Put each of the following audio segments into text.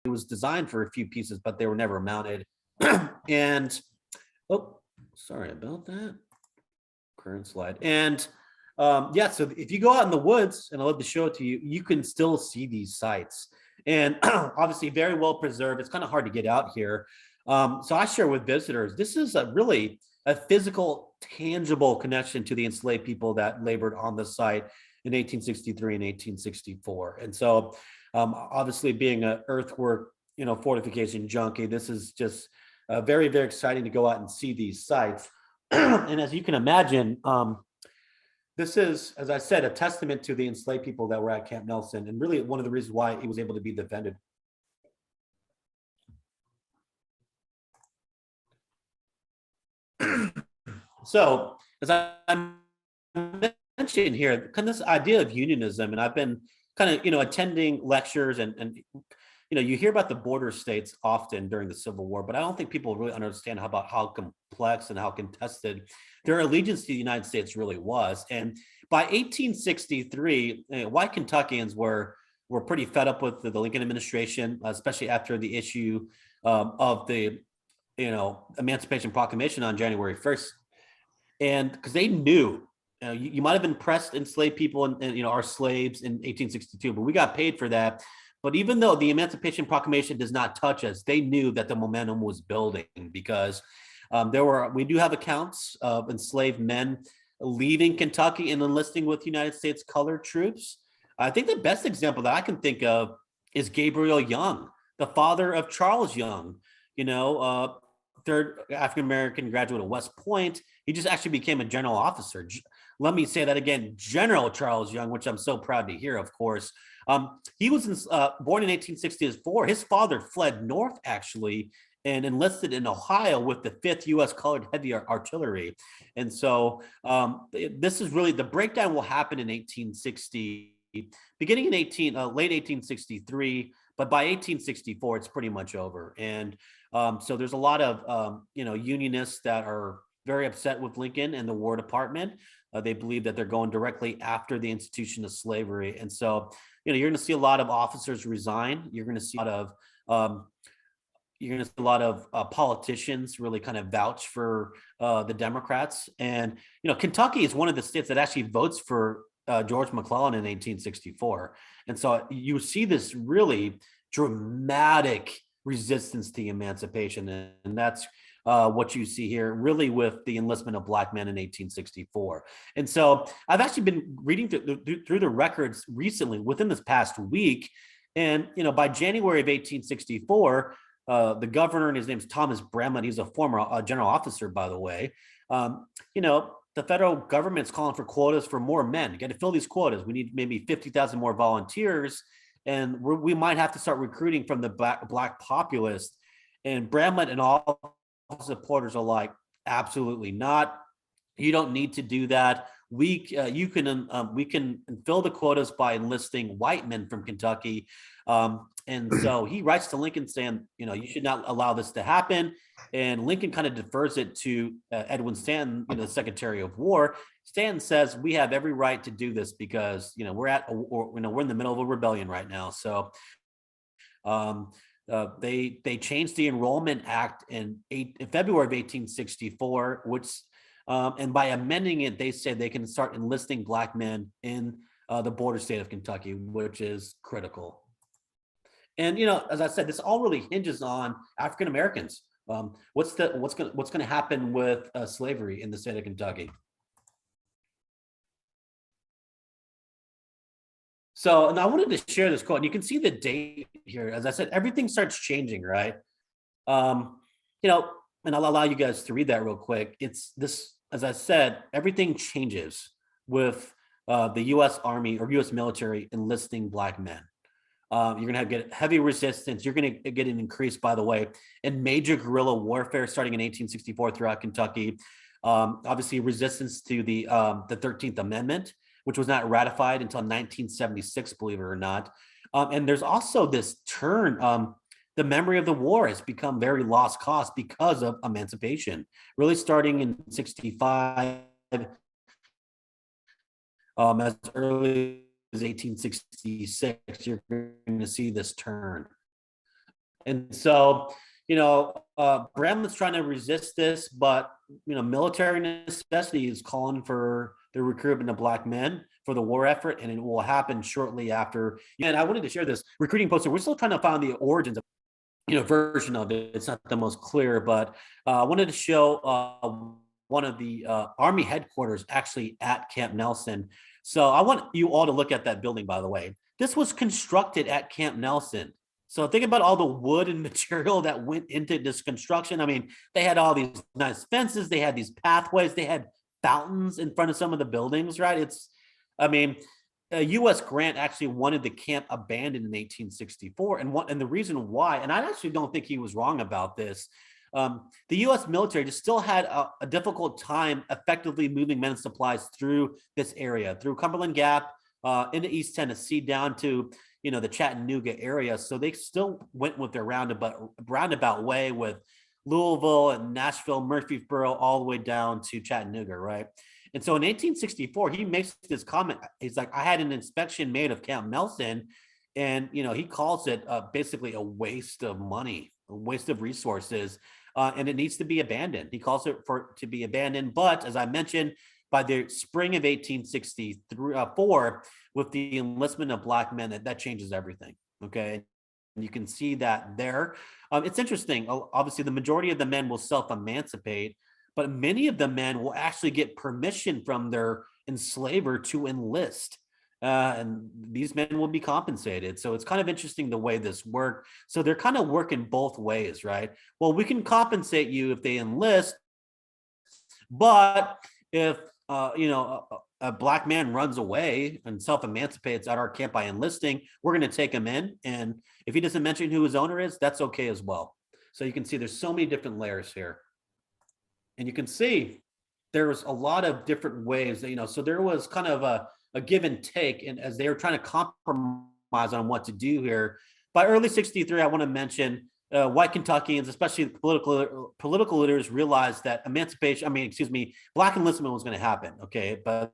it was designed for a few pieces, but they were never mounted. And oh, sorry about that. Current slide. And yeah, so if you go out in the woods, and I'd love to show it to you, you can still see these sites. And obviously very well preserved. It's kind of hard to get out here. So I share with visitors, this is a really a physical, tangible connection to the enslaved people that labored on the site in 1863 and 1864. And so obviously being an earthwork, fortification junkie, this is just very, very exciting to go out and see these sites. And as you can imagine, this is, as I said, a testament to the enslaved people that were at Camp Nelson, and really one of the reasons why it was able to be defended. So, as I mentioned here, kind of this idea of unionism, and I've been kind of, attending lectures and you hear about the border states often during the Civil War, but I don't think people really understand how complex and how contested their allegiance to the United States really was. And by 1863, white Kentuckians were pretty fed up with the Lincoln administration, especially after the issue of the Emancipation Proclamation on January 1st, and because they knew. You might have been pressed enslaved people and our slaves in 1862, but we got paid for that. But even though the Emancipation Proclamation does not touch us, they knew that the momentum was building, because we do have accounts of enslaved men leaving Kentucky and enlisting with United States colored troops. I think the best example that I can think of is Gabriel Young, the father of Charles Young, third African American graduate of West Point. He just actually became a general officer. Let me say that again, General Charles Young, which I'm so proud to hear, of course. He was born in 1864. His father fled north, actually, and enlisted in Ohio with the 5th U.S. Colored Heavy Artillery. And so this is really, the breakdown will happen in 1860, beginning in late 1863, but by 1864, it's pretty much over. And so there's a lot of, unionists that are very upset with Lincoln and the War Department. They believe that they're going directly after the institution of slavery. And so, you're going to see a lot of officers resign. You're going to see a lot of politicians really kind of vouch for the Democrats. And, Kentucky is one of the states that actually votes for George McClellan in 1864. And so you see this really dramatic resistance to emancipation. And that's what you see here, really, with the enlistment of Black men in 1864. And so I've actually been reading through the records recently, within this past week. And, by January of 1864, the governor, and his name's Thomas Bramlett, he's a former general officer, by the way, the federal government's calling for quotas for more men. You got to fill these quotas. We need maybe 50,000 more volunteers, and we might have to start recruiting from the black populace. And Bramlett and all supporters are like, absolutely not. You don't need to do that. We can fill the quotas by enlisting white men from Kentucky. And so he writes to Lincoln saying, you should not allow this to happen. And Lincoln kind of defers it to Edwin Stanton, the Secretary of War. Stanton says, we have every right to do this because, we're in the middle of a rebellion right now. So they changed the Enrollment Act in February of 1864, which and by amending it, they said they can start enlisting Black men in the border state of Kentucky, which is critical. And as I said, this all really hinges on African Americans. What's going to happen with slavery in the state of Kentucky? So, and I wanted to share this quote, and you can see the date here. As I said, everything starts changing, right? And I'll allow you guys to read that real quick. It's this, as I said, everything changes with the U.S. Army or U.S. military enlisting Black men. You're going to get heavy resistance. You're going to get an increase, by the way, in major guerrilla warfare starting in 1864 throughout Kentucky. Obviously, resistance to the 13th Amendment, which was not ratified until 1976, believe it or not. And there's also this turn. The memory of the war has become very lost cause because of emancipation. Really starting in 65, as early as 1866, you're going to see this turn. And so, Bramlett's trying to resist this, but military necessity is calling for the recruitment of black men for the war effort, and it will happen shortly after. And I wanted to share this recruiting poster. We're still trying to find the origins of version of it. It's not the most clear, but I wanted to show one of the Army headquarters actually at Camp Nelson. So I want you all to look at that building, by the way. This was constructed at Camp Nelson. So think about all the wood and material that went into this construction. I mean, they had all these nice fences, they had these pathways, they had fountains in front of some of the buildings, right? I mean, U.S. Grant actually wanted the camp abandoned in 1864, and the reason why, and I actually don't think he was wrong about this. The U.S. military just still had a difficult time effectively moving men and supplies through this area, through Cumberland Gap, into East Tennessee, down to the Chattanooga area. So they still went with their roundabout way with Louisville and Nashville, Murfreesboro, all the way down to Chattanooga, right? And so in 1864, he makes this comment. He's like, I had an inspection made of Camp Nelson, and he calls it basically a waste of money, a waste of resources, and it needs to be abandoned. He calls it to be abandoned. But as I mentioned, by the spring of 1864, with the enlistment of black men, that changes everything. Okay. And you can see that there. It's interesting. Obviously, the majority of the men will self-emancipate, but many of the men will actually get permission from their enslaver to enlist. And these men will be compensated. So it's kind of interesting the way this worked. So they're kind of working both ways, right? Well, we can compensate you if they enlist, but if a black man runs away and self-emancipates at our camp by enlisting, we're going to take him in. And if he doesn't mention who his owner is, that's okay as well. So you can see there's so many different layers here. And you can see there's a lot of different ways, so there was kind of a give and take, and as they were trying to compromise on what to do here. By early 63, I want to mention white Kentuckians, especially political leaders, realized that black enlistment was going to happen. Okay, but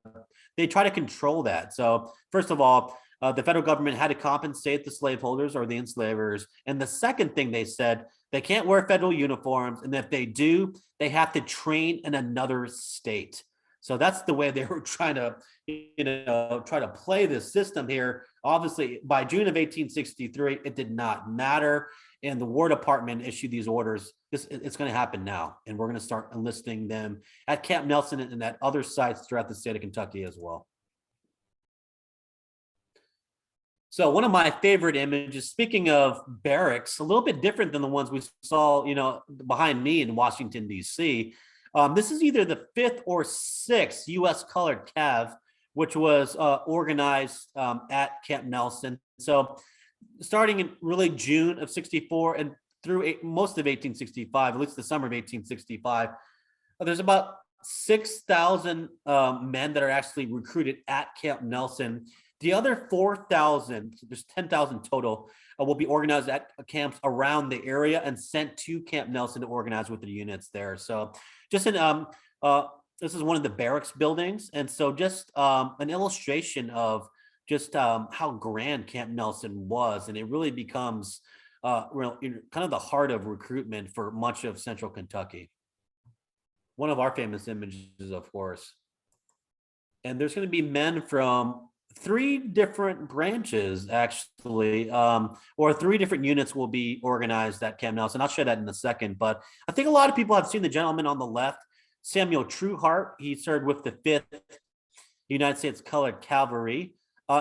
they try to control that. So first of all, the federal government had to compensate the slaveholders or the enslavers. And the second thing they said, they can't wear federal uniforms. And if they do, they have to train in another state. So that's the way they were trying to, try to play this system here. Obviously, by June of 1863, it did not matter. And the War Department issued these orders. It's going to happen now. And we're going to start enlisting them at Camp Nelson and at other sites throughout the state of Kentucky as well. So one of my favorite images, speaking of barracks, a little bit different than the ones we saw, behind me in Washington, D.C. This is either the 5th or 6th U.S. colored cav, which was organized at Camp Nelson. So starting in really June of 64 and through most of 1865, at least the summer of 1865, there's about 6,000 men that are actually recruited at Camp Nelson. The other 4,000, there's 10,000 total, will be organized at camps around the area and sent to Camp Nelson to organize with the units there. So just this is one of the barracks buildings. And so just an illustration of just how grand Camp Nelson was. And it really becomes kind of the heart of recruitment for much of central Kentucky. One of our famous images, of course. And there's going to be men from 3 different branches, actually, or 3 different units will be organized at Camp Nelson. I'll show that in a second, but I think a lot of people have seen the gentleman on the left, Samuel Trueheart. He served with the 5th United States Colored Cavalry.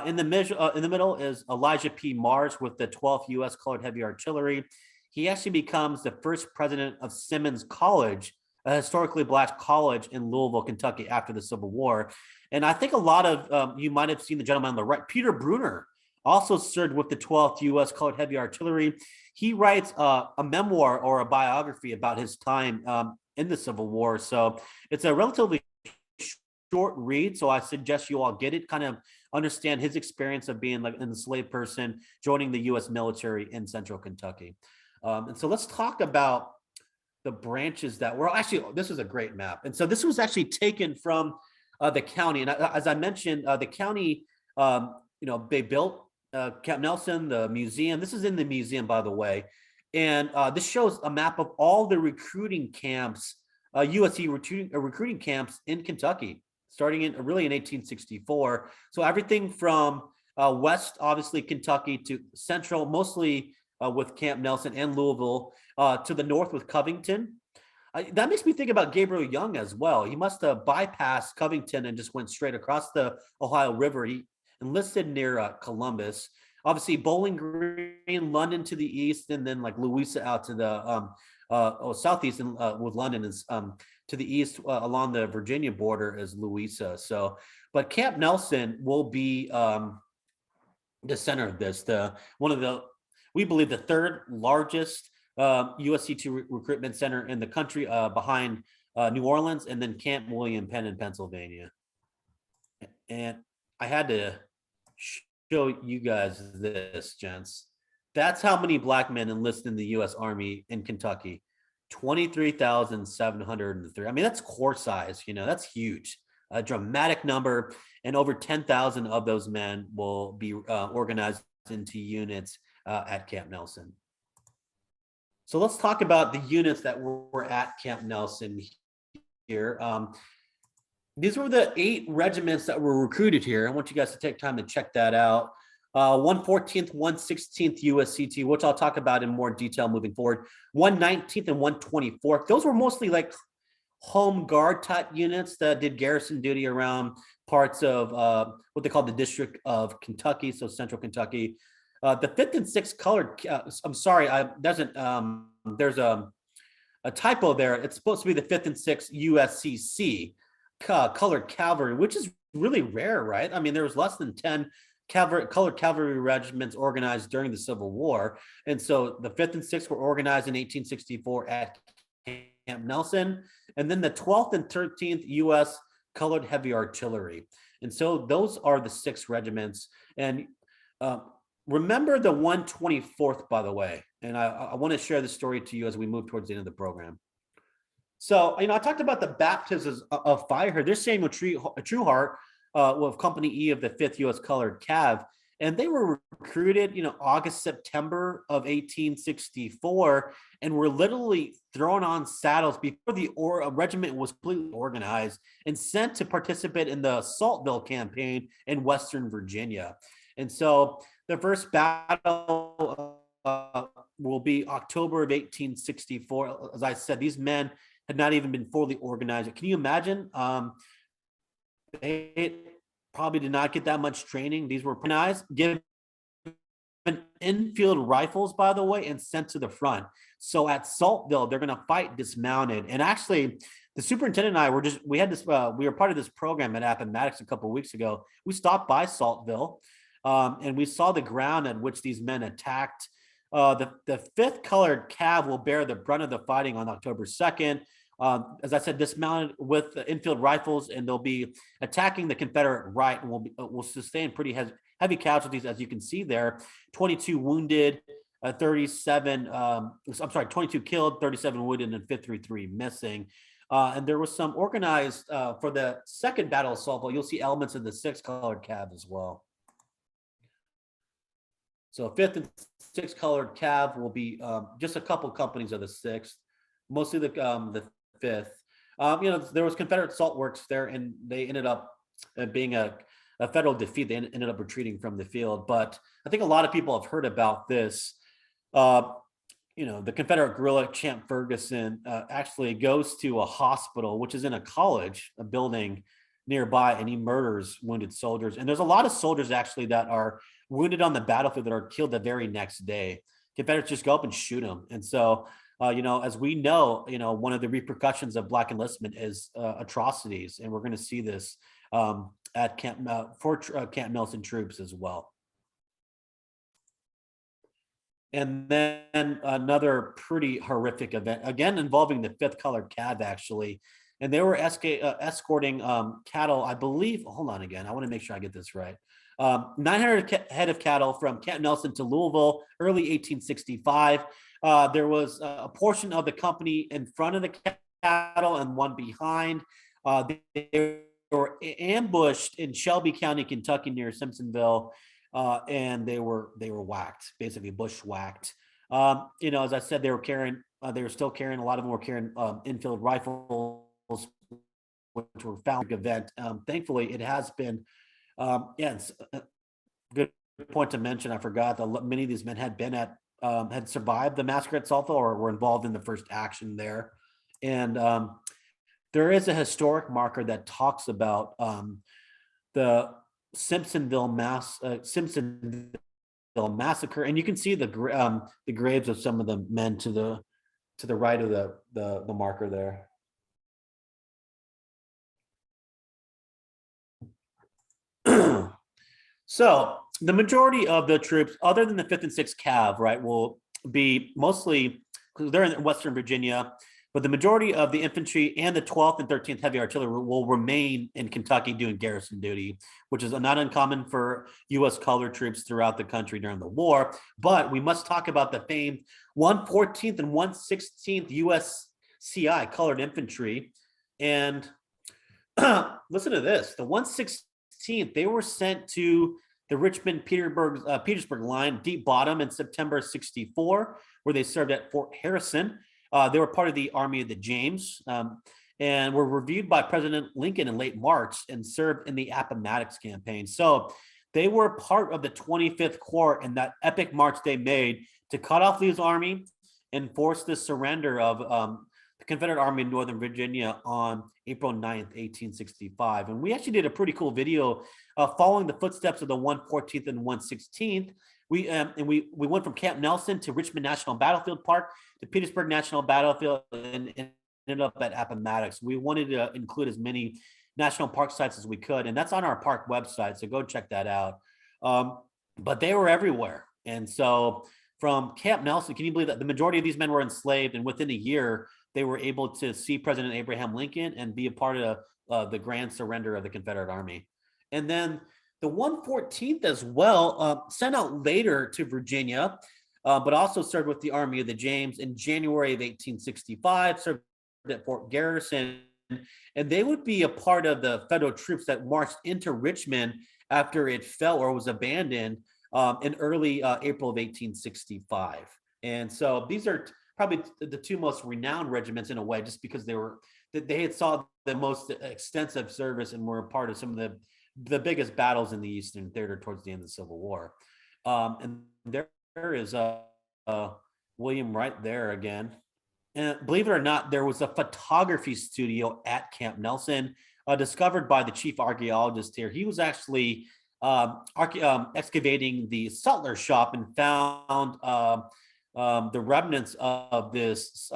In the middle is Elijah P. Mars with the 12th U.S. Colored Heavy Artillery. He actually becomes the first president of Simmons College, a historically black college in Louisville, Kentucky, after the Civil War. And I think a lot of you might have seen the gentleman on the right, Peter Bruner, also served with the 12th U.S. Colored Heavy Artillery. He writes a memoir or a biography about his time in the Civil War. So it's a relatively short read. So I suggest you all get it, kind of understand his experience of being like an enslaved person, joining the U.S. military in central Kentucky. And so let's talk about the branches that were actually, this is a great map. And so this was actually taken from the county. And as I mentioned, the county, they built Camp Nelson, the museum. This is in the museum, by the way. And this shows a map of all the recruiting camps, USC recruiting camps in Kentucky, starting in really in 1864. So everything from west, obviously Kentucky, to central, mostly with Camp Nelson and Louisville, to the north with Covington. That makes me think about Gabriel Young as well. He must have bypassed Covington and just went straight across the Ohio River. He enlisted near Columbus. Obviously, Bowling Green, London to the east, and then like Louisa out to the southeast, and with London is to the east along the Virginia border is Louisa. So, but Camp Nelson will be the center of this. The one of the we believe the third largest USC2 recruitment center in the country, behind New Orleans, and then Camp William Penn in Pennsylvania. And I had to show you guys this, gents. That's how many black men enlist in the U.S. Army in Kentucky. 23,703. I mean, that's corps size. That's huge. A dramatic number. And over 10,000 of those men will be organized into units at Camp Nelson. So let's talk about the units that were at Camp Nelson here. These were the 8 regiments that were recruited here. I want you guys to take time to check that out. 114th, 116th USCT, which I'll talk about in more detail moving forward. 119th and 124th. Those were mostly like home guard type units that did garrison duty around parts of what they call the District of Kentucky, so central Kentucky. The 5th and 6th colored, I'm sorry, there's a typo there. It's supposed to be the 5th and 6th USCC colored cavalry, which is really rare, right? I mean, there was less than 10 colored cavalry regiments organized during the Civil War. And so the 5th and 6th were organized in 1864 at Camp Nelson. And then the 12th and 13th U.S. colored heavy artillery. And so those are the 6 regiments. And remember the 124th, by the way. And I want to share this story to you as we move towards the end of the program. So, I talked about the baptisms of fire here. There's Samuel Trueheart with Company E of the 5th U.S. Colored Cav. And they were recruited, August, September of 1864, and were literally thrown on saddles before the regiment was completely organized and sent to participate in the Saltville campaign in Western Virginia. And so the first battle will be October of 1864. As I said, these men had not even been fully organized. Can you imagine? They probably did not get that much training. These were organized, given infield rifles, by the way, and sent to the front. So at Saltville, they're going to fight dismounted. And actually, the superintendent and I we were part of this program at Appomattox a couple of weeks ago. We stopped by Saltville, and we saw the ground on which these men attacked. The 5th Colored Cav will bear the brunt of the fighting on October 2nd. As I said, dismounted with the infield rifles, and they'll be attacking the Confederate right, and will sustain pretty heavy casualties, as you can see there. 22 wounded, 22 killed, 37 wounded, and 533 missing. And there was some organized for the second Battle of Saltville. You'll see elements of the 6th Colored Cav as well. So 5th and 6th Colored Cav will be just a couple companies of the 6th, mostly the 5th. There was Confederate Salt Works there, and they ended up being a federal defeat. They ended up retreating from the field. But I think a lot of people have heard about this. The Confederate guerrilla Champ Ferguson actually goes to a hospital, which is in a college, a building nearby, and he murders wounded soldiers. And there's a lot of soldiers actually that are wounded on the battlefield that are killed the very next day. Confederates just go up and shoot them. And so as we know, one of the repercussions of Black enlistment is atrocities, and we're going to see this at Camp Nelson troops as well. And then another pretty horrific event, again involving the 5th Colored Cav, actually, and they were escorting cattle, I believe. Hold on again, I want to make sure I get this right. 900 head of cattle from Camp Nelson to Louisville, early 1865. There was a portion of the company in front of the cattle and one behind. They were ambushed in Shelby County, Kentucky, near Simpsonville, and they were whacked, basically bushwhacked. As I said, they were still carrying, a lot of them were carrying infield rifles, which were found event. Thankfully, it has been, it's a good point to mention. I forgot that many of these men had survived the massacre at Salto or were involved in the first action there. And there is a historic marker that talks about the Simpsonville massacre, and you can see the graves of some of the men to the right of the marker there. So the majority of the troops, other than the 5th and 6th Cav, right, will be mostly, because they're in Western Virginia, but the majority of the infantry and the 12th and 13th Heavy Artillery will remain in Kentucky doing garrison duty, which is not uncommon for U.S. colored troops throughout the country during the war. But we must talk about the famed 114th and 116th USCI colored infantry. And listen to this. The 116th, they were sent to the Richmond-Petersburg line, deep bottom, in September 64, where they served at Fort Harrison. They were part of the Army of the James, and were reviewed by President Lincoln in late March and served in the Appomattox campaign. So they were part of the 25th Corps in that epic march they made to cut off Lee's army and force the surrender of the Confederate Army in Northern Virginia on April 9th, 1865. And we actually did a pretty cool video following the footsteps of the 114th and 116th. We went from Camp Nelson to Richmond National Battlefield Park to Petersburg National Battlefield and ended up at Appomattox. We wanted to include as many national park sites as we could, and that's on our park website, so go check that out. But they were everywhere. And so from Camp Nelson, can you believe that the majority of these men were enslaved, and within a year, they were able to see President Abraham Lincoln and be a part of the grand surrender of the Confederate Army. And then the 114th as well, sent out later to Virginia, but also served with the Army of the James in January of 1865, served at Fort Garrison, and they would be a part of the federal troops that marched into Richmond after it fell or was abandoned in early April of 1865. And so these are probably the two most renowned regiments in a way, just because they had saw the most extensive service and were a part of some of the biggest battles in the Eastern Theater towards the end of the Civil War. And there is William right there again. And believe it or not, there was a photography studio at Camp Nelson, discovered by the chief archaeologist here. He was actually excavating the sutler shop and found the remnants of this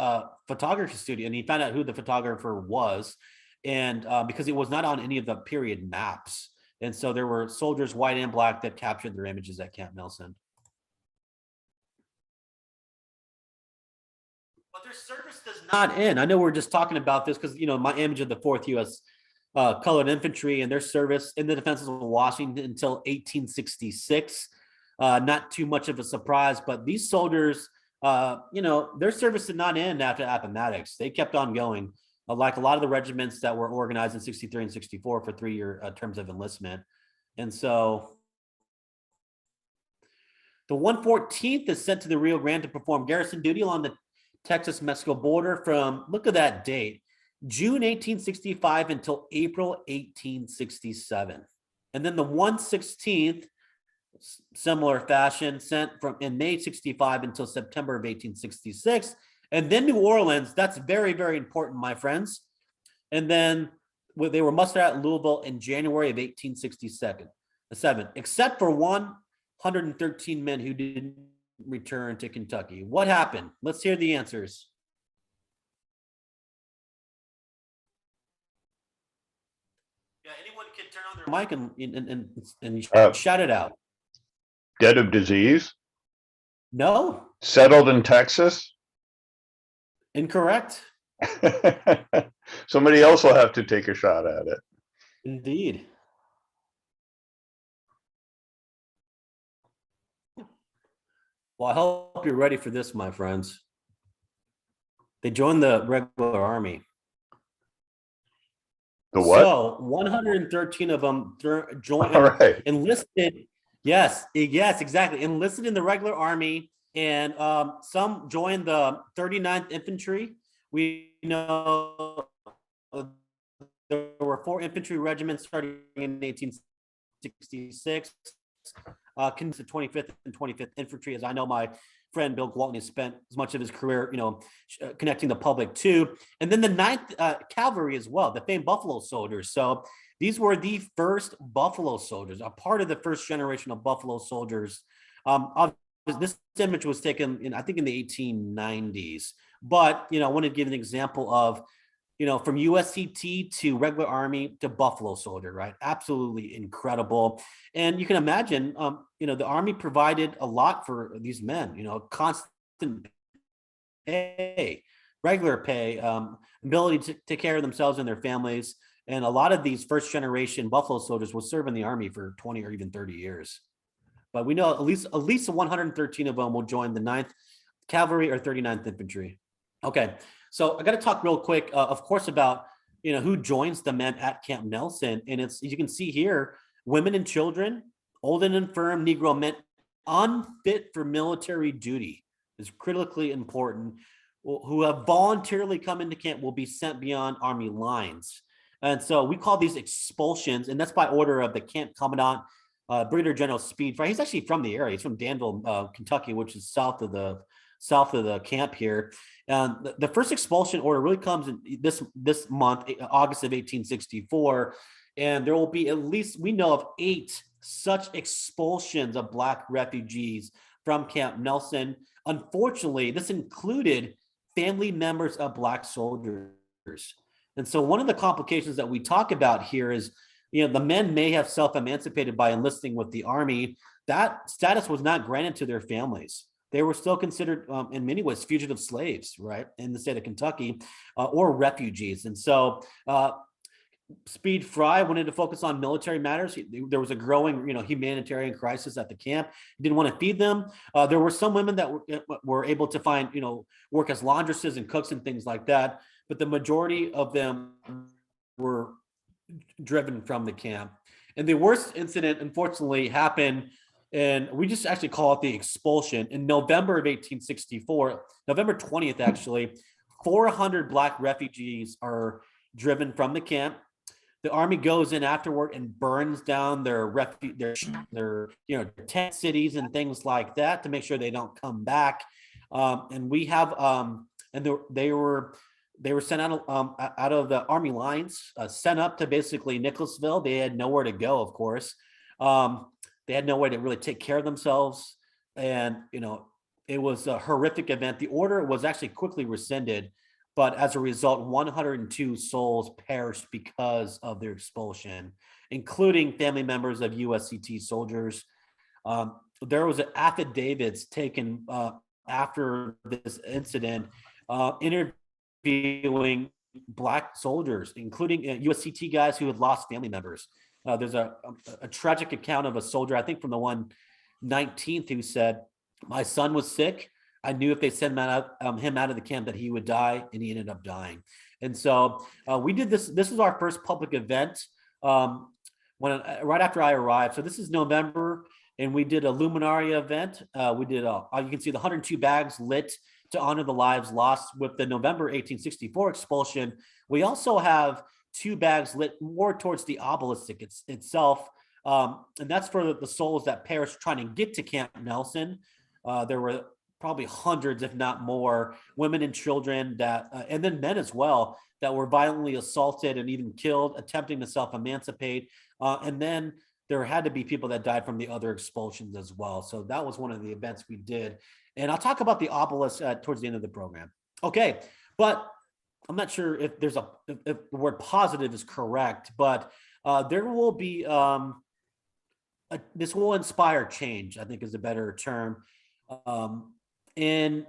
photography studio, and he found out who the photographer was, and because it was not on any of the period maps. And so there were soldiers, white and black, that captured their images at Camp Nelson. But their service does not end. I know we're just talking about this because, my image of the 4th U.S. Colored Infantry and their service in the defenses of Washington until 1866. Not too much of a surprise, but these soldiers, their service did not end after Appomattox. They kept on going, like a lot of the regiments that were organized in 63 and 64 for 3-year terms of enlistment. And so the 114th is sent to the Rio Grande to perform garrison duty along the Texas-Mexico border from, look at that date, June 1865 until April 1867. And then the 116th, similar fashion, sent from in May 65 until September of 1866. And then New Orleans, that's very, very important, my friends. And then they were mustered out in Louisville in January of 1867, except for 113 men who didn't return to Kentucky. What happened? Let's hear the answers. Yeah, anyone can turn on their mic and shout it out. Dead of disease? No. Settled in Texas? Incorrect. Somebody else will have to take a shot at it. Indeed. Well, I hope you're ready for this, my friends. They joined the regular army. The what? So 113 of them joined, All right. enlisted. Yes, exactly. Enlisted in the regular army and some joined the 39th Infantry. We know there were 4 infantry regiments starting in 1866. The 25th and 25th Infantry, as I know my friend Bill Gwaltney has spent as much of his career, connecting the public to. And then the 9th Cavalry as well, the famed Buffalo Soldiers. So these were the first Buffalo Soldiers, a part of the first generation of Buffalo Soldiers. This image was taken in, I think, in the 1890s. But, I want to give an example of, from USCT to regular Army to Buffalo Soldier, right? Absolutely incredible. And you can imagine, the Army provided a lot for these men, constant pay, regular pay, ability to take care of themselves and their families. And a lot of these first generation Buffalo Soldiers will serve in the Army for 20 or even 30 years. But we know at least 113 of them will join the 9th Cavalry or 39th Infantry. Okay, so I got to talk real quick, of course, about who joins the men at Camp Nelson, and it's, as you can see here, women and children, old and infirm Negro men unfit for military duty is critically important, who have voluntarily come into camp will be sent beyond Army lines. And so we call these expulsions, and that's by order of the camp commandant, Brigadier General Speed. He's actually from the area. He's from Danville, Kentucky, which is south of the camp here. The first expulsion order really comes in this month, August of 1864, and there will be at least, we know of 8 such expulsions of Black refugees from Camp Nelson. Unfortunately, this included family members of Black soldiers. And so one of the complications that we talk about here is, the men may have self-emancipated by enlisting with the Army. That status was not granted to their families. They were still considered, in many ways, fugitive slaves, right, in the state of Kentucky, or refugees. And so Speed Fry wanted to focus on military matters. There was a growing, humanitarian crisis at the camp. He didn't want to feed them. There were some women that were able to find, work as laundresses and cooks and things like that. But the majority of them were driven from the camp. And the worst incident, unfortunately, happened, and we just actually call it the expulsion, in November of 1864, November 20th, actually. 400 Black refugees are driven from the camp. The Army goes in afterward and burns down their tent cities and things like that to make sure they don't come back. And we have they were sent out of the Army lines, sent up to basically Nicholasville. They had nowhere to go, of course. They had no way to really take care of themselves. And, it was a horrific event. The order was actually quickly rescinded, but as a result, 102 souls perished because of their expulsion, including family members of USCT soldiers. There was affidavits taken after this incident, interviewing Black soldiers, including USCT guys who had lost family members. There's a tragic account of a soldier, I think from the 119th, who said, "My son was sick. I knew if they sent him out of the camp that he would die," and he ended up dying. And so we did this. This is our first public event right after I arrived. So this is November, and we did a Luminaria event. We did you can see the 102 bags lit to honor the lives lost with the November 1864 expulsion. We also have 2 bags lit more towards the obelisk itself. And that's for the souls that perished trying to get to Camp Nelson. There were probably hundreds, if not more, women and children and then men as well, that were violently assaulted and even killed, attempting to self-emancipate. And then there had to be people that died from the other expulsions as well. So that was one of the events we did. And I'll talk about the obelisk towards the end of the program. Okay, but I'm not sure if if the word positive is correct, but there will be, this will inspire change, I think is a better term. In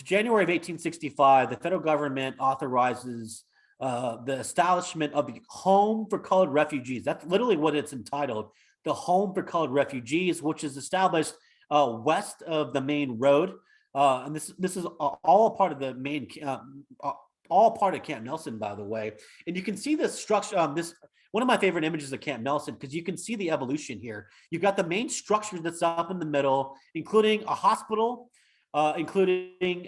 January of 1865, the federal government authorizes the establishment of the Home for Colored Refugees. That's literally what it's entitled, the Home for Colored Refugees, which is established west of the main road. And this is all a part of the main, all part of Camp Nelson, by the way. And you can see this structure, one of my favorite images of Camp Nelson, because you can see the evolution here. You've got the main structure that's up in the middle, including a hospital, including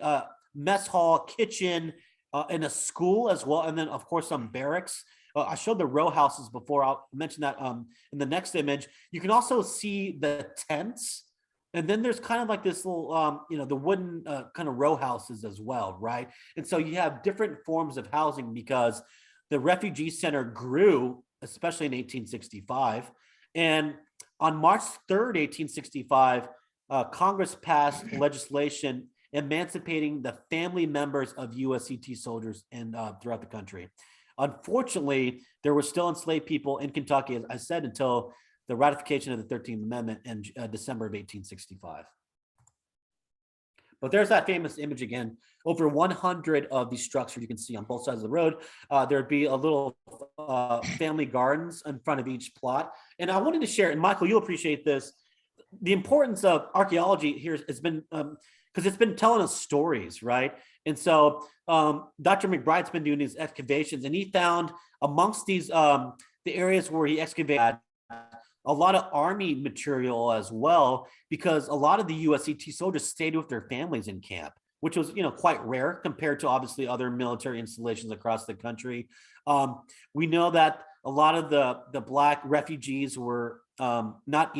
mess hall, kitchen, and a school as well, and then of course some barracks. I showed the row houses before. I'll mention that in the next image. You can also see the tents, and then there's kind of like this little, the wooden kind of row houses as well, right? And so you have different forms of housing because the refugee center grew, especially in 1865. And on March 3rd, 1865, Congress passed legislation emancipating the family members of USCT soldiers in throughout the country. Unfortunately, there were still enslaved people in Kentucky, as I said, until the ratification of the 13th Amendment in December of 1865. But there's that famous image again. Over 100 of these structures you can see on both sides of the road. There'd be a little family gardens in front of each plot. And I wanted to share, and Michael, you'll appreciate this, the importance of archaeology here has been, because it's been telling us stories, right? And so Dr. McBride's been doing these excavations, and he found amongst these, the areas where he excavated, a lot of army material as well, because a lot of the USCT soldiers stayed with their families in camp, which was, quite rare compared to obviously other military installations across the country. We know that a lot of the Black refugees were not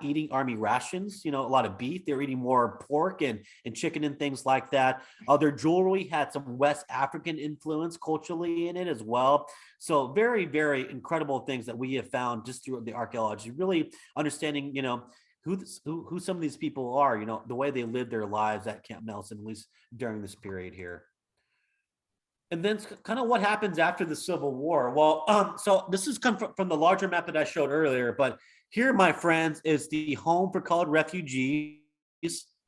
eating army rations, a lot of beef. They were eating more pork and chicken and things like that. Their jewelry had some West African influence culturally in it as well. So very, very incredible things that we have found just through the archaeology, really understanding, who some of these people are, the way they lived their lives at Camp Nelson, at least during this period here. And then kind of what happens after the Civil War. Well, so this is come from the larger map that I showed earlier, but here, my friends, is the home for colored refugees,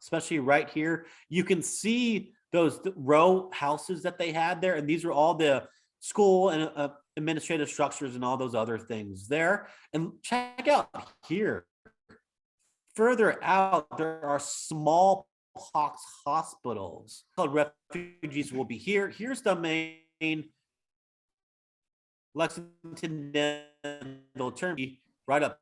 especially right here. You can see those row houses that they had there, and these are all the school and administrative structures and all those other things there. And check out here. Further out, there are smallpox hospitals. Colored refugees will be here. Here's the main Lexington Dental Turnpike right up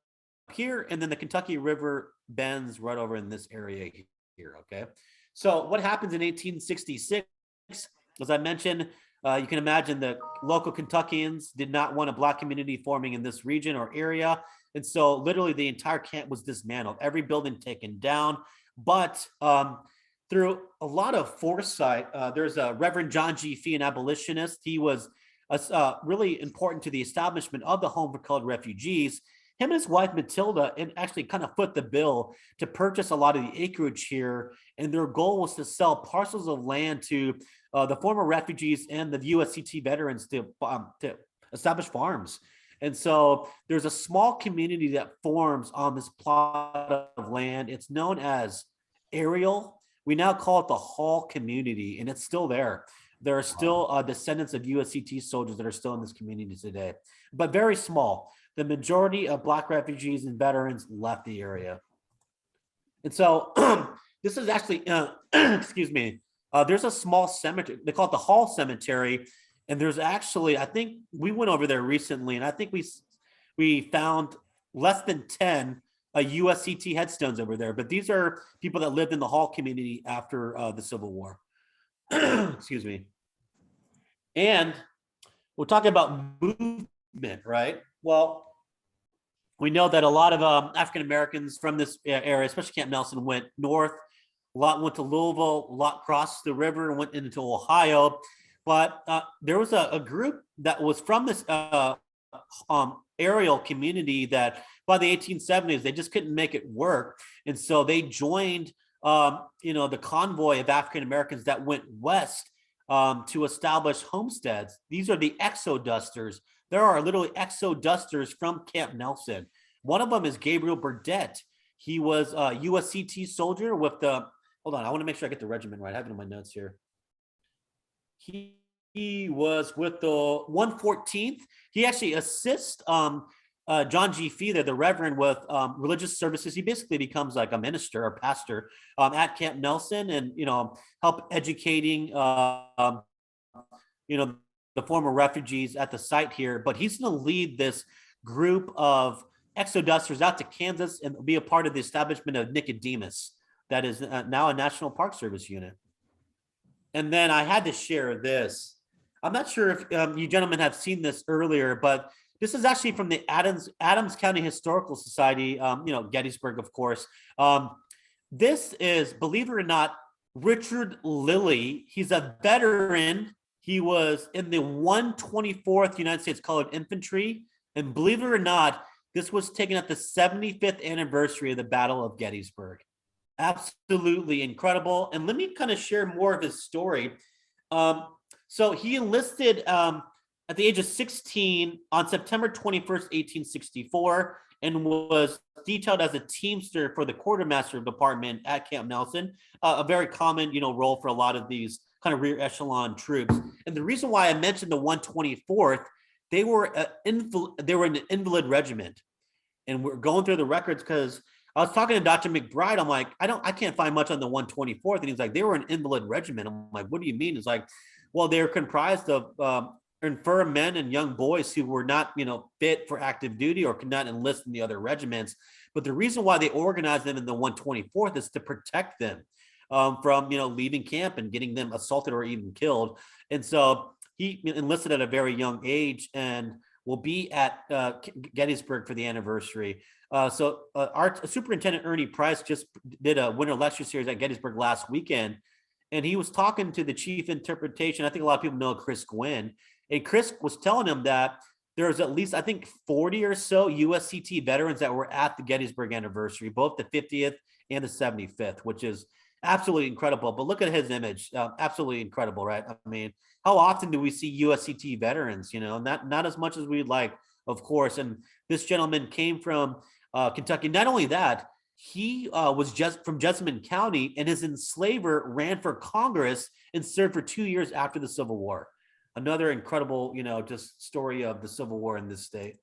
here, and then the Kentucky River bends right over in this area here. Okay, so what happens in 1866? As I mentioned, you can imagine the local Kentuckians did not want a Black community forming in this region or area, and so literally the entire camp was dismantled, every building taken down. But through a lot of foresight, there's a Reverend John G. Fee, an abolitionist. He was really important to the establishment of the Home for Colored Refugees. Him and his wife Matilda and actually kind of foot the bill to purchase a lot of the acreage here, and their goal was to sell parcels of land to the former refugees and the USCT veterans to establish farms. And so there's a small community that forms on this plot of land. It's known as Ariel. We now call it the Hall community, and it's still there. There are still descendants of USCT soldiers that are still in this community today, but very small. The majority of Black refugees and veterans left the area. And so this is actually, excuse me, there's a small cemetery. They call it the Hall Cemetery. And there's actually, I think we went over there recently, and I think we found less than 10 USCT headstones over there. But these are people that lived in the Hall community after the Civil War. Excuse me. And we're talking about movement, right? Well, we know that a lot of African Americans from this area, especially Camp Nelson, went north. A lot went to Louisville. A lot crossed the river and went into Ohio. But there was a group that was from this aerial community that by the 1870s, they just couldn't make it work. And so they joined, the convoy of African Americans that went west to establish homesteads. These are the exodusters. There are literally exodusters from Camp Nelson. One of them is Gabriel Burdett. He was a USCT soldier with the, hold on, I want to make sure I get the regiment right. I have it in my notes here. He was with the 114th. He actually assists John G. Fee, the Reverend, with religious services. He basically becomes like a minister or pastor at Camp Nelson, and help educating the former refugees at the site here. But he's going to lead this group of exodusters out to Kansas and be a part of the establishment of Nicodemus. that is now a National Park Service unit. And then I had to share this. I'm not sure if you gentlemen have seen this earlier, but this is actually from the Adams County Historical Society, Gettysburg, of course. This is, believe it or not, Richard Lilly. He's a veteran. He was in the 124th United States Colored Infantry. And believe it or not, this was taken at the 75th anniversary of the Battle of Gettysburg. Absolutely incredible. And let me kind of share more of his story. So he enlisted at the age of 16 on September 21st, 1864, and was detailed as a teamster for the quartermaster department at Camp Nelson, a very common, role for a lot of these kind of rear echelon troops. And the reason why I mentioned the 124th, they were an invalid regiment, and we're going through the records because I was talking to Dr. McBride. I'm like, I can't find much on the 124th, and he's like, they were an invalid regiment. I'm like, what do you mean? It's like, well, they're comprised of infirm men and young boys who were not, fit for active duty or could not enlist in the other regiments. But the reason why they organized them in the 124th is to protect them from, leaving camp and getting them assaulted or even killed. And so he enlisted at a very young age and will be at Gettysburg for the anniversary. So our Superintendent Ernie Price just did a winter lecture series at Gettysburg last weekend, and he was talking to the chief interpretation. I think a lot of people know Chris Gwynn, and Chris was telling him that there's at least, I think, 40 or so USCT veterans that were at the Gettysburg anniversary, both the 50th and the 75th, which is absolutely incredible. But look at his image, absolutely incredible, right? I mean, how often do we see USCT veterans? Not as much as we'd like, of course. And this gentleman came from Kentucky. Not only that, he was just from Jessamine County, and his enslaver ran for Congress and served for 2 years after the Civil War. Another incredible, just story of the Civil War in this state.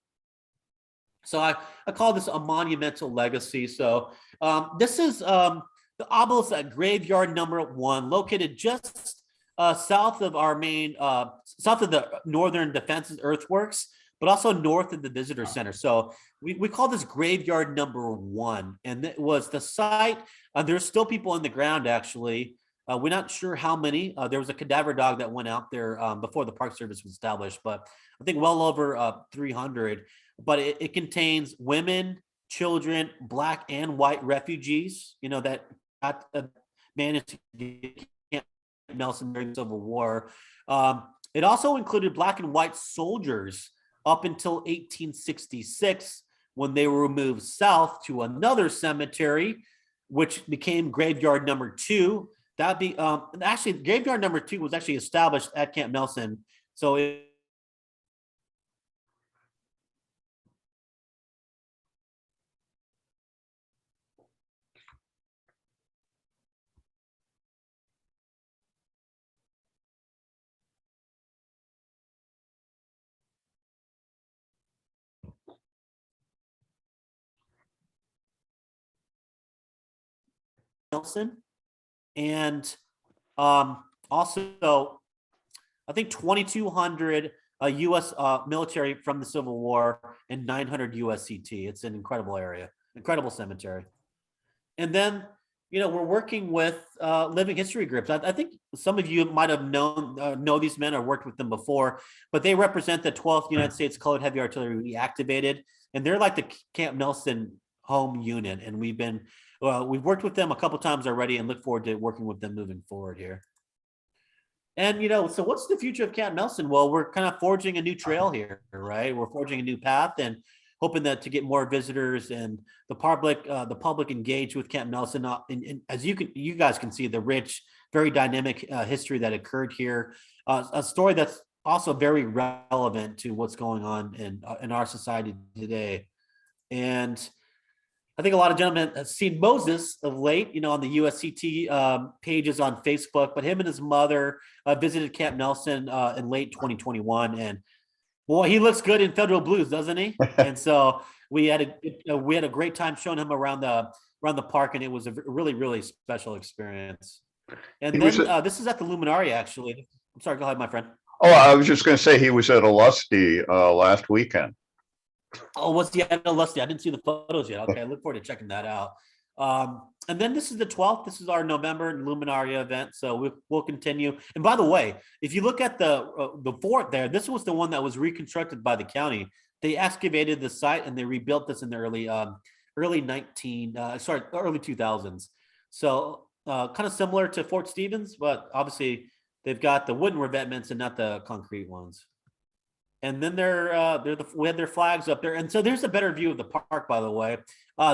So I call this a monumental legacy. So this is the obelisk at Graveyard Number 1, located just south of our main, south of the Northern Defenses Earthworks, but also north of the Visitor Center. So we call this Graveyard Number 1, and it was the site. There's still people in the ground, actually. We're not sure how many. There was a cadaver dog that went out there before the Park Service was established, but I think well over 300. But it contains women, children, Black and white refugees, that managed to get Camp Nelson during the Civil War. It also included Black and white soldiers up until 1866, when they were moved south to another cemetery, which became Graveyard Number 2. That'd be actually Graveyard Number 2 was actually established at Camp Nelson. So Nelson, and also I think 2,200 U.S. Military from the Civil War and 900 USCT. It's an incredible area, incredible cemetery. And then, we're working with living history groups. I think some of you might have know these men or worked with them before, but they represent the 12th United States Colored Heavy Artillery reactivated, and they're like the Camp Nelson home unit. And we've worked with them a couple times already, and look forward to working with them moving forward here. And so what's the future of Camp Nelson? Well, we're kind of forging a new trail here, right? We're forging a new path and hoping that to get more visitors and the public engaged with Camp Nelson. And as you guys can see, the rich, very dynamic history that occurred here, a story that's also very relevant to what's going on in our society today. And I think a lot of gentlemen have seen Moses of late, on the USCT pages on Facebook, but him and his mother visited Camp Nelson in late 2021. And boy, he looks good in Federal Blues, doesn't he? And so we had a great time showing him around the park, and it was a really, really special experience. And then this is at the Luminary, actually. I'm sorry, go ahead, my friend. Oh, I was just going to say he was at Alusty last weekend. Oh, what's the Lusty? I didn't see the photos yet. Okay, I look forward to checking that out. And then this is the 12th. This is our November Luminaria event. So we'll continue. And by the way, if you look at the fort there, this was the one that was reconstructed by the county. They excavated the site and they rebuilt this in the early 2000s. So kind of similar to Fort Stevens, but obviously they've got the wooden revetments and not the concrete ones. And then we had their flags up there. And so there's a better view of the park, by the way.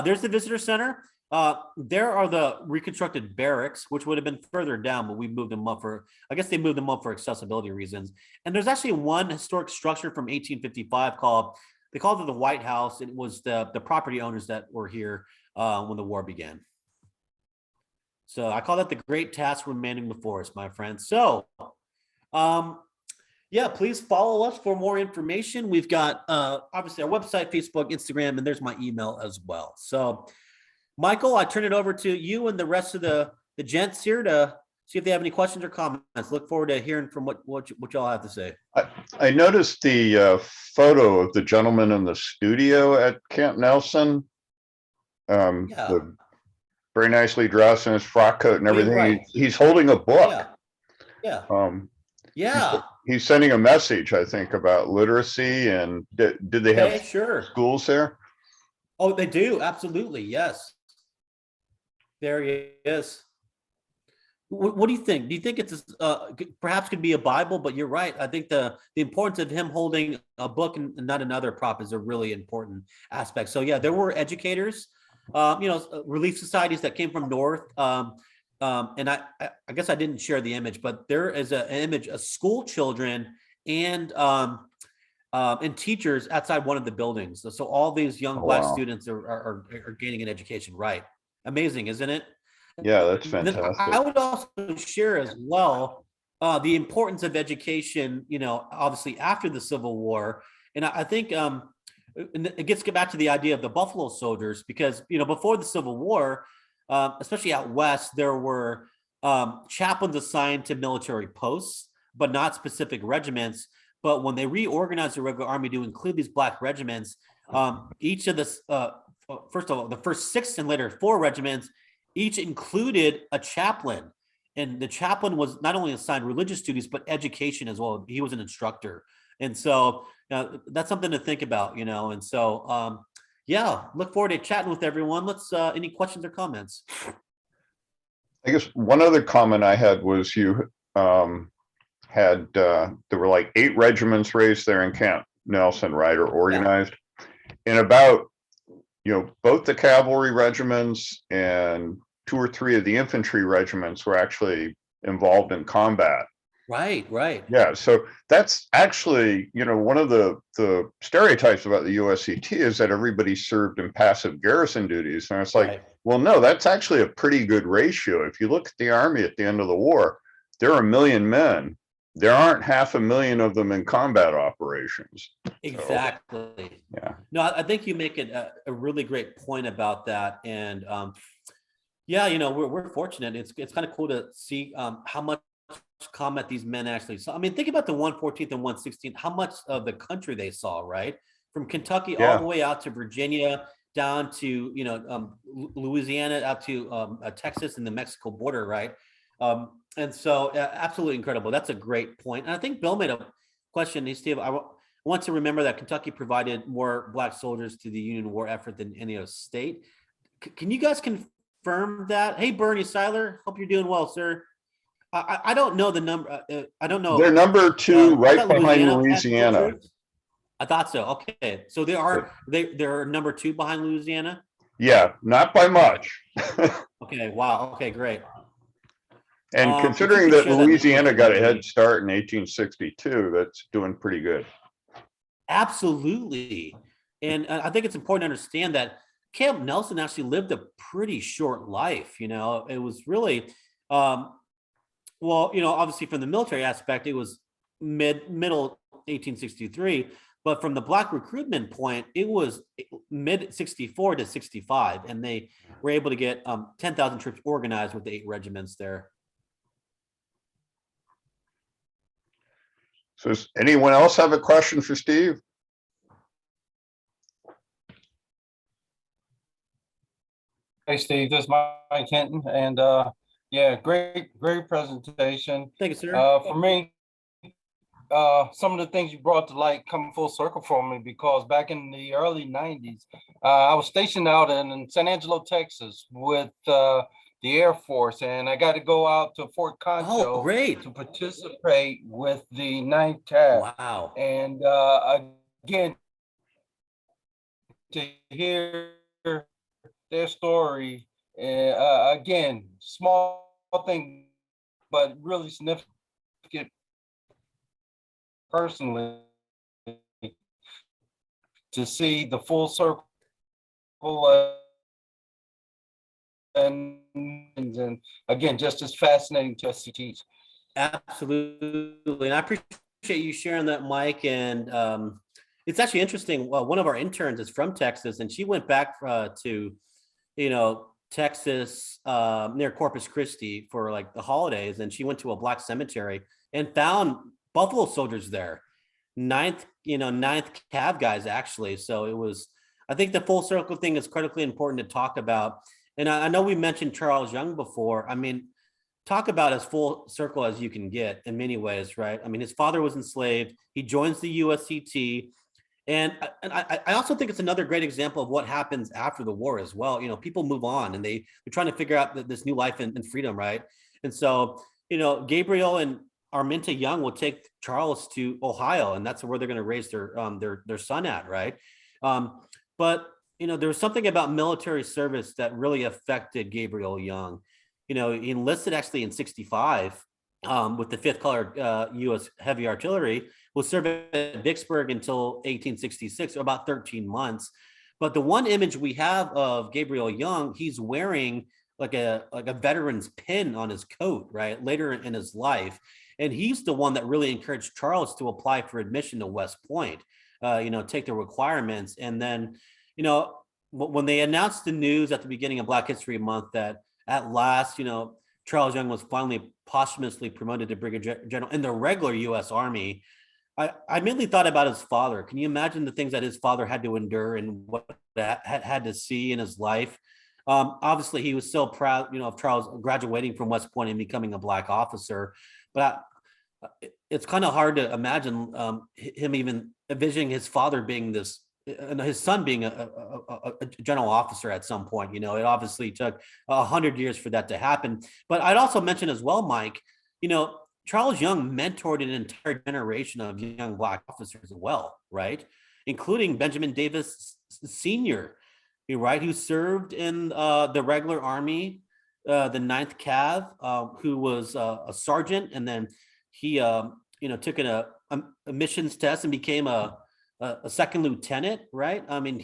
There's the visitor center. There are the reconstructed barracks, which would have been further down, but we moved them up I guess they moved them up for accessibility reasons. And there's actually one historic structure from 1855 they called it the White House. It was the property owners that were here when the war began. So I call that the great task remaining before us, my friends. So, yeah, please follow us for more information. We've got obviously our website, Facebook, Instagram, and there's my email as well. So, Michael, I turn it over to you and the rest of the gents here to see if they have any questions or comments. Look forward to hearing from what y'all have to say. I noticed the photo of the gentleman in the studio at Camp Nelson. Very nicely dressed in his frock coat and everything. Right. He's holding a book. Yeah. He's sending a message, I think, about literacy. And did they have schools there? Oh, they do. Absolutely. Yes. There he is. What do you think? Do you think it's perhaps could be a Bible? But you're right. I think the importance of him holding a book and not another prop is a really important aspect. So yeah, there were educators, relief societies that came from North. And I guess I didn't share the image, but there is an image of school children and teachers outside one of the buildings. So all these young Black students are gaining an education. Right. Amazing, isn't it? Yeah, that's fantastic. I would also share as well the importance of education, obviously after the Civil War. And I think it gets back to the idea of the Buffalo Soldiers, because, before the Civil War, especially out West, there were chaplains assigned to military posts, but not specific regiments. But when they reorganized the regular army to include these Black regiments, each of the first of all, the first 6 and later 4 regiments, each included a chaplain. And the chaplain was not only assigned religious duties, but education as well. He was an instructor. And so that's something to think about, And so, yeah, look forward to chatting with everyone. Let's, any questions or comments? I guess one other comment I had was you there were like 8 regiments raised there in Camp Nelson, right, or organized. And about, both the cavalry regiments and 2 or 3 of the infantry regiments were actually involved in combat. Right. Yeah, so that's actually, one of the stereotypes about the USCT is that everybody served in passive garrison duties. And it's like, well, no, that's actually a pretty good ratio. If you look at the Army at the end of the war, there are 1 million men. There aren't 500,000 of them in combat operations. Exactly. So, yeah. No, I think you make it a really great point about that. And yeah, we're fortunate. It's kind of cool to see how much combat these men actually saw. I mean, think about the 114th and 116th, how much of the country they saw, right? From Kentucky all the way out to Virginia, down to, Louisiana, out to Texas and the Mexico border, right? And so absolutely incredible. That's a great point. And I think Bill made a question. Hey, Steve, I want to remember that Kentucky provided more Black soldiers to the Union war effort than any other state. Can you guys confirm that? Hey, Bernie Seiler, hope you're doing well, sir. I don't know the number. I don't know. They're number 2, right behind Louisiana. I thought so. Okay, so they're number 2 behind Louisiana. Yeah, not by much. Okay. Wow. Okay. Great. And considering that Louisiana got a head start in 1862, that's doing pretty good. Absolutely. And I think it's important to understand that Camp Nelson actually lived a pretty short life. It was really, obviously from the military aspect, it was middle 1863, but from the Black recruitment point, it was mid 64 to 65. And they were able to get 10,000 troops organized with the 8 regiments there. So does anyone else have a question for Steve? Steve, this is Mike Hinton, and yeah, great presentation. Thank you, sir. For me, some of the things you brought to light come full circle for me, because back in the early 90s, I was stationed out in San Angelo, Texas with the Air Force, and I got to go out to Fort Oh, Concho great. to participate with the Ninth Cav. Wow. And again, to hear their story, again, small thing, but really significant personally, to see the full circle and again, just as fascinating to SCTs. Absolutely. And I appreciate you sharing that, Mike. And it's actually interesting. Well, one of our interns is from Texas, and she went back to, Texas near Corpus Christi for like the holidays. And she went to a black cemetery and found buffalo soldiers there. Ninth Cav guys, actually. So it was, I think the full circle thing is critically important to talk about. And I know we mentioned Charles Young before. I mean, talk about as full circle as you can get in many ways, right? I mean, his father was enslaved. He joins the USCT. And I also think it's another great example of what happens after the war as well. People move on and they're trying to figure out this new life and freedom, right? And so, Gabriel and Arminta Young will take Charles to Ohio, and that's where they're going to raise their son at, right? But there was something about military service that really affected Gabriel Young. He enlisted actually in '65 with the 5th Colored U.S. Heavy Artillery. Was served at Vicksburg until 1866, so about 13 months. But the one image we have of Gabriel Young, he's wearing like a veteran's pin on his coat, right? Later in his life. And he's the one that really encouraged Charles to apply for admission to West Point, take the requirements. And then, when they announced the news at the beginning of Black History Month that at last, Charles Young was finally posthumously promoted to brigadier general in the regular U.S. Army, I immediately thought about his father. Can you imagine the things that his father had to endure and what that had to see in his life? Obviously, he was so proud, of Charles graduating from West Point and becoming a black officer. But it's kind of hard to imagine him even envisioning his father being this, and his son being a general officer at some point. It obviously took 100 years for that to happen. But I'd also mention as well, Mike, Charles Young mentored an entire generation of young black officers as well, right? Including Benjamin Davis Sr., right, who served in the regular Army, the Ninth Cav, who was a sergeant, and then he, took a missions test and became a second lieutenant, right? I mean,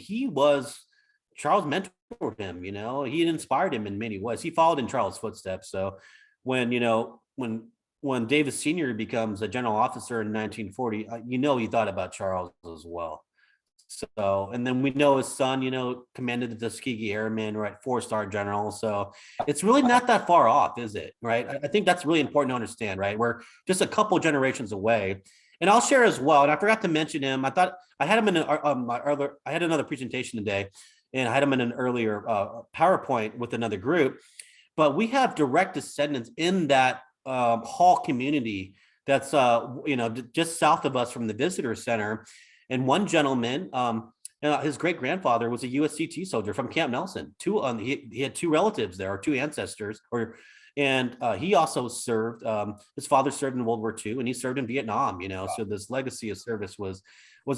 Charles mentored him, he inspired him in many ways. He followed in Charles' footsteps. So when Davis Sr. becomes a general officer in 1940, he thought about Charles as well. So, and then we know his son, commanded the Tuskegee Airmen, right? 4-star general. So it's really not that far off, is it? Right. I think that's really important to understand, right? We're just a couple generations away. And I'll share as well. And I forgot to mention him. I thought I had him in I had another presentation today, and I had him in an earlier PowerPoint with another group. But we have direct descendants in that Hall community that's just south of us from the visitor center. And one gentleman, his great grandfather was a USCT soldier from Camp Nelson. He had 2 relatives there, or 2 ancestors, and he also served. His father served in World War II, and he served in Vietnam. So this legacy of service was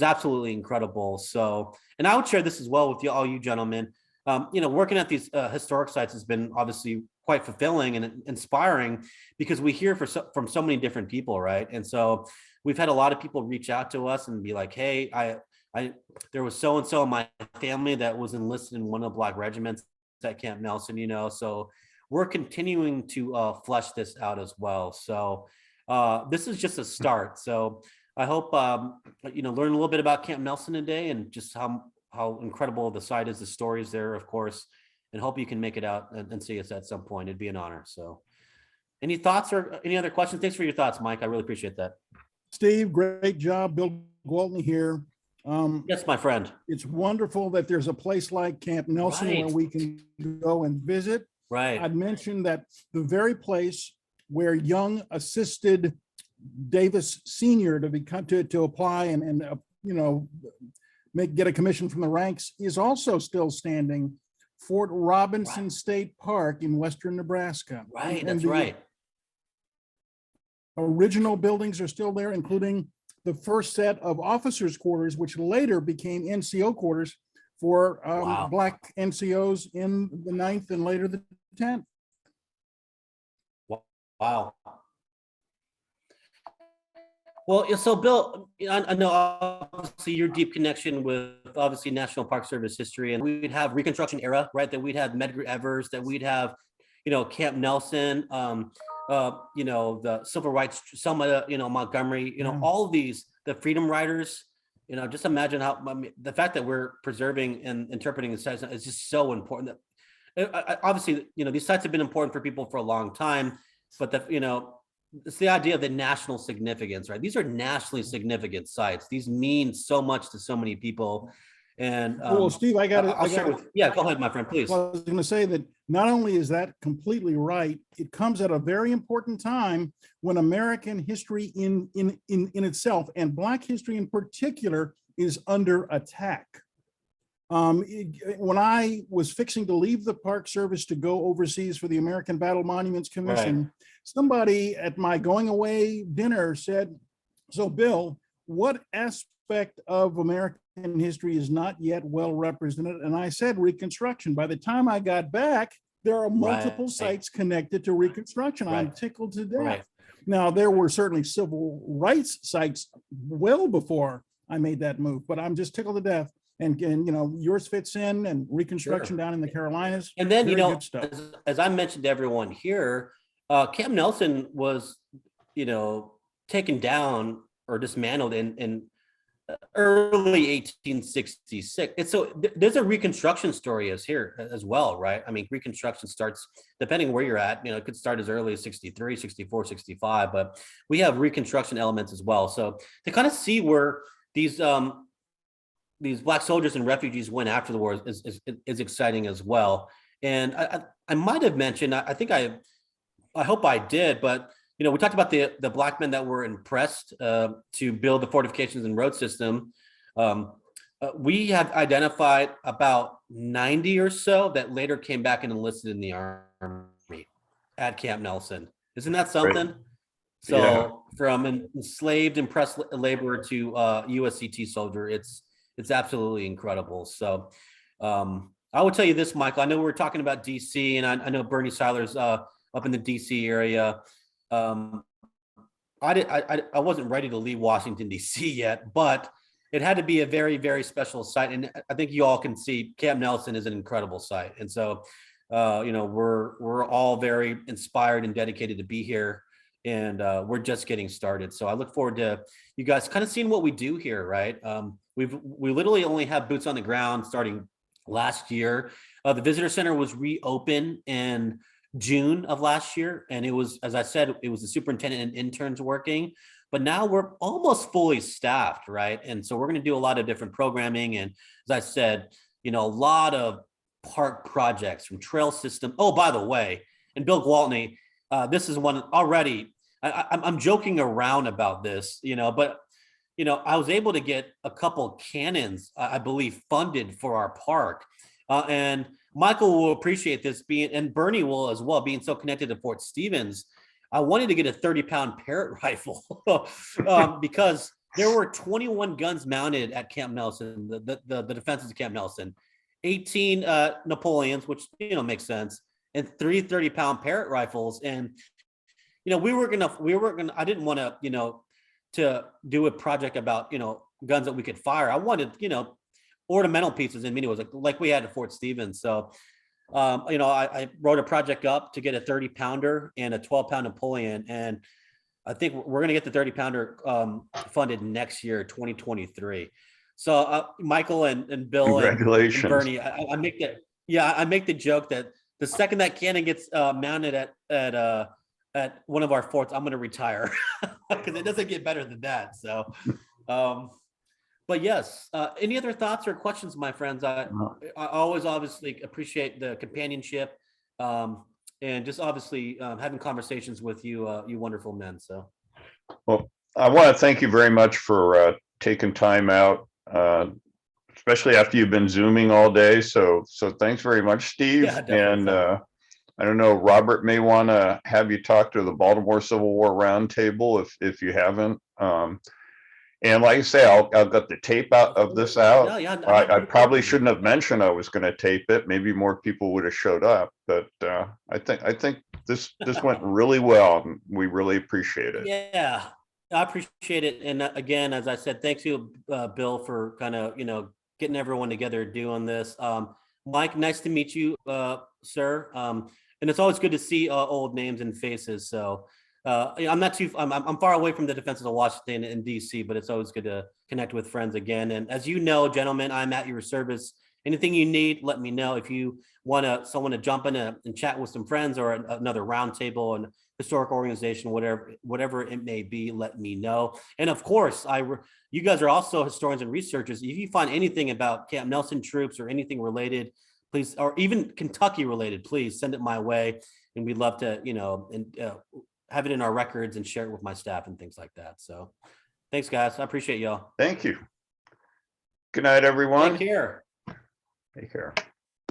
absolutely incredible. So, and I would share this as well with all you gentlemen. Working at these historic sites has been obviously quite fulfilling and inspiring, because we hear from so many different people, right? And so we've had a lot of people reach out to us and be like, hey, there was so-and-so in my family that was enlisted in one of the black regiments at Camp Nelson, so we're continuing to flesh this out as well. So this is just a start. So I hope, learn a little bit about Camp Nelson today, and just how incredible the site is, the stories there, of course, and hope you can make it out and see us at some point. It'd be an honor. So any thoughts or any other questions? Thanks for your thoughts, Mike. I really appreciate that. Steve, great job. Bill Gwaltney here. Yes, my friend. It's wonderful that there's a place like Camp Nelson where Right. we can go and visit. Right. I'd mentioned that the very place where Young assisted Davis Senior to become to apply and you know, get a commission from the ranks is also still standing. Fort Robinson Right. State Park in western Nebraska. Right. And That's the right. original buildings are still there, including the first set of officers' quarters, which later became NCO quarters for Wow. Black NCOs in the 9th and later the 10th. Wow. Well, yeah, so Bill, I know obviously your deep connection with obviously National Park Service history, and we'd have Reconstruction era, right? That we'd have Medgar Evers, that we'd have, Camp Nelson, the Civil Rights, Selma, Montgomery, Yeah. all of these, the Freedom Riders, just imagine how, I mean, the fact that we're preserving and interpreting the sites is just so important. Obviously, these sites have been important for people for a long time, but it's the idea of the national significance, right? These are nationally significant sites. These mean so much to so many people. And Well, Steve, I'll share with, yeah, go ahead, my friend, please. Well, I was going to say that not only is that completely right, it comes at a very important time when American history in itself, and Black history in particular, is under attack. When I was fixing to leave the Park Service to go overseas for the American Battle Monuments Commission, somebody at my going away dinner said, "So Bill, what aspect of American history is not yet well represented?" And I said, Reconstruction. By the time I got back, there are multiple Right. sites connected to Reconstruction. I'm Right. tickled to death. Right. Now, there were certainly civil rights sites well before I made that move, but I'm just tickled to death. And yours fits in, and Reconstruction Sure. down in the Carolinas. And then, very good stuff. as I mentioned to everyone here, Camp Nelson was, taken down or dismantled in early 1866. And so there's a Reconstruction story as well, right? I mean, Reconstruction starts, depending where you're at, it could start as early as 63, 64, 65, but we have Reconstruction elements as well. So to kind of see where these Black soldiers and refugees went after the war is exciting as well. And I might have mentioned, I hope I did, but we talked about the Black men that were impressed to build the fortifications and road system. We have identified about 90 or so that later came back and enlisted in the Army at Camp Nelson. Isn't that something? Great. So Yeah. from an enslaved, impressed laborer to USCT soldier, it's absolutely incredible. So I will tell you this, Michael. I know we were talking about DC, and I know Bernie Seiler's up in the DC area. I wasn't ready to leave Washington DC yet, but it had to be a very, very special site. And I think you all can see Camp Nelson is an incredible site. And so we're all very inspired and dedicated to be here. And we're just getting started. So I look forward to you guys kind of seeing what we do here, right? We literally only have boots on the ground starting last year. The visitor center was reopened in June of last year, and it was, as I said, it was the superintendent and interns working. But now we're almost fully staffed, right? And so we're going to do a lot of different programming, and as I said, a lot of park projects from trail system. Oh, by the way, and Bill Gwaltney, this is one already. I'm joking around about this, but I was able to get a couple cannons, I believe, funded for our park, and Michael will appreciate this and Bernie will as well, being so connected to Fort Stevens. I wanted to get a 30-pound Parrott rifle because there were 21 guns mounted at Camp Nelson, the defenses of Camp Nelson, 18 Napoleons, which makes sense, and 3 30-pound Parrott rifles. And we were gonna. I didn't want to do a project about guns that we could fire. I wanted ornamental pieces, and it was like we had at Fort Stevens. So I wrote a project up to get a 30-pounder and a 12-pound Napoleon, and I think we're going to get the 30-pounder funded next year, 2023. So Michael and Bill Congratulations. and Bernie, I make the joke that the second that cannon gets mounted at one of our forts, I'm going to retire because it doesn't get better than that. So But yes, any other thoughts or questions, my friends? I always obviously appreciate the companionship, and just obviously having conversations with you, you wonderful men. So Well, I want to thank you very much for taking time out, especially after you've been Zooming all day. So thanks very much, Steve. yeah, definitely. And I don't know, Robert may want to have you talk to the Baltimore Civil War Roundtable if you haven't. And like I say, I'll get the tape out of this out. Yeah, yeah. I probably shouldn't have mentioned I was going to tape it. Maybe more people would have showed up, but I think this went really well. And we really appreciate it. Yeah, I appreciate it. And again, as I said, thanks you, Bill, for kind of, getting everyone together doing this. Mike, nice to meet you, sir. And it's always good to see old names and faces. So I'm not too, I'm far away from the defenses of Washington and DC, but it's always good to connect with friends again. And as you know, gentlemen, I'm at your service. Anything you need, let me know. If you want someone to jump in and chat with some friends, or another roundtable and historic organization, whatever it may be, let me know. And of course, you guys are also historians and researchers. If you find anything about Camp Nelson troops or anything related, please, or even Kentucky related, please send it my way. And we'd love to, have it in our records and share it with my staff and things like that. So thanks, guys. I appreciate y'all. Thank you. Good night, everyone. Take care. Take care.